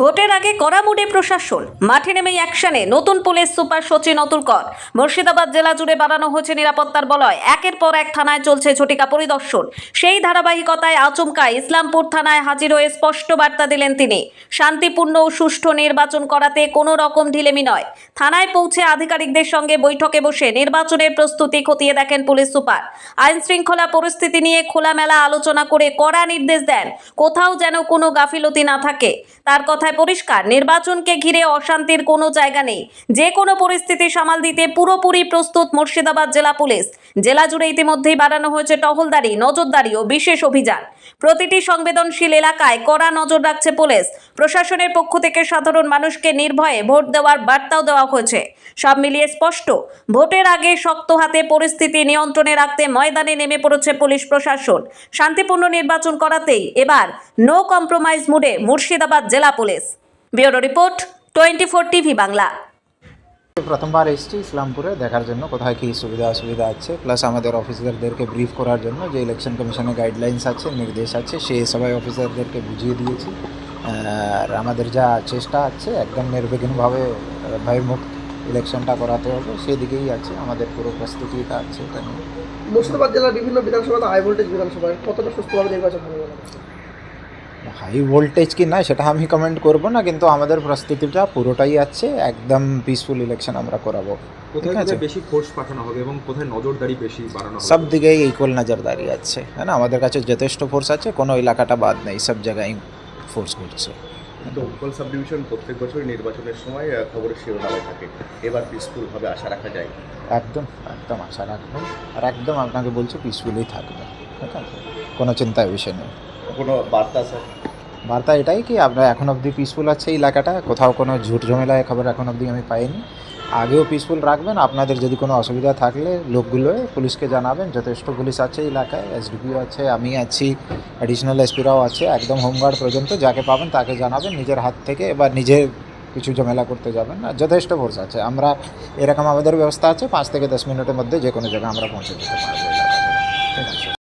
ভোটের আগে কড়া মুডে প্রশাসন, মাঠে নেমেই অ্যাকশনে নতুন পুলিশ সুপার সচিন অতুলকর। মুর্শিদাবাদ জেলা জুড়ে বাড়ানো হয়েছে নিরাপত্তার বলয়। একের পর এক থানায় চলছে ঝটিকা পরিদর্শন। সেই ধারাবাহিকতায় আচমকা ইসলামপুর থানায় হাজির হয়ে স্পষ্ট বার্তা দিলেন তিনি, শান্তিপূর্ণ ও সুষ্ঠু নির্বাচন করাতে কোনো রকম ঢিলেমি নয়। থানায় পৌঁছে আধিকারিকদের সঙ্গে বৈঠকে বসে নির্বাচনের প্রস্তুতি খতিয়ে দেখেন পুলিশ সুপার। আইন শৃঙ্খলা পরিস্থিতি নিয়ে খোলামেলা আলোচনা করে কড়া নির্দেশ দেন, কোথাও যেন কোনো গাফিলতি না থাকে। তার কথায় পরিষ্কার, নির্বাচনকে ঘিরে অশান্তির কোনো জায়গা নেই। যে কোনো পরিস্থিতি সামাল দিতে পুরোপুরি প্রস্তুত মুর্শিদাবাদ জেলা পুলিশ। জেলা জুড়ে ইতিমধ্যেই বাড়ানো হয়েছে টহলদারি, নজরদারি ও বিশেষ অভিযান। প্রতিটি সংবেদনশীল এলাকায় কড়া নজর রাখছে পুলিশ। প্রশাসনের পক্ষ থেকে সাধারণ মানুষকে নির্ভয়ে ভোট দেওয়ার বার্তাও দেওয়া হয়েছে। সব মিলিয়ে স্পষ্ট, ভোটের আগে শক্ত হাতে পরিস্থিতি নিয়ন্ত্রণে রাখতে ময়দানে নেমে পড়েছে পুলিশ প্রশাসন। শান্তিপূর্ণ নির্বাচন করাতেই এবার নো কম্প্রোমাইজ মুডে মুর্শিদাবাদ জেলা police. Bureau report, 24 TV Bangla. প্রথমবার এসেছি ইসলামপুরে দেখার জন্য কোথায় কী সুবিধা অসুবিধা আছে, প্লাস আমাদের অফিসারদেরকে ব্রিফ করার জন্য যে ইলেকশন কমিশনের গাইডলাইন্স আছে, নির্দেশ আছে, সেই সবাই অফিসারদেরকে বুঝিয়ে দিয়েছি। আর আমাদের যা চেষ্টা আছে একদম নির্বিঘ্নভাবে ভয়মুক্ত ইলেকশনটা করাতে হবে, সেদিকেই আছে আমাদের পুরো প্রস্তুতিটা আছে। এটা নিয়ে মুর্শিদাবাদ জেলার বিভিন্ন বিধানসভা, হাই ভোল্টেজ বিধানসভায় কতটা সুস্থভাবে নির্বাচন হবে? হাই ভোল্টেজ কি না সেটা আমি কমেন্ট করব না, কিন্তু আমাদের প্রস্তুতিটা পুরোটাই আছে, একদম পিসফুল ইলেকশন আমরা করাবো। কোথায় বেশি ফোর্স পাঠানো হবে এবং কোথায় নজরদারি বেশি বাড়ানো হবে? সব দিকেই ইকুয়াল নজরদারি আছে, হ্যাঁ না, আমাদের কাছে যথেষ্ট ফোর্স আছে, কোনো এলাকাটা বাদ নেই, সব জায়গায় ফোর্স করছে। কিন্তু উৎকল সাব ডিভিশন প্রত্যেক বছরই নির্বাচনের সময় খবরের শিরোনামে থাকে, এবার পিসফুলভাবে আশা রাখা যায়? একদম একদম আশা রাখবেন, আর একদম আপনাকে বলছি পিসফুলি থাকবে, ঠিক আছে, কোনো চিন্তার বিষয় নেই। কোনো বার্তা স্যার? বার্তা এটাই কি আপনার এখন অবধি পিসফুল আছে এলাকাটা, কোথাও কোনো ঝুট ঝামেলায় খবর এখন অবধি আমি পাইনি। আগেও পিসফুল রাখবেন, আপনাদের যদি কোনো অসুবিধা থাকলে লোকগুলোয় পুলিশকে জানাবেন, যথেষ্ট পুলিশ আছে এলাকায়, এসডিপিও আছে, আমি আছি, অ্যাডিশনাল এসপিরাও আছে, একদম হোমগার্ড পর্যন্ত যাকে পাবেন তাকে জানাবেন নিজের হাত থেকে, এবার নিজের কিছু ঝামেলা করতে যাবেন না, যথেষ্ট ফোর্স আছে। আমরা এরকম আমাদের ব্যবস্থা আছে, 5 থেকে 10 মিনিটের মধ্যে যে কোনো জায়গায় আমরা পৌঁছে যেতে পারবো, ঠিক আছে।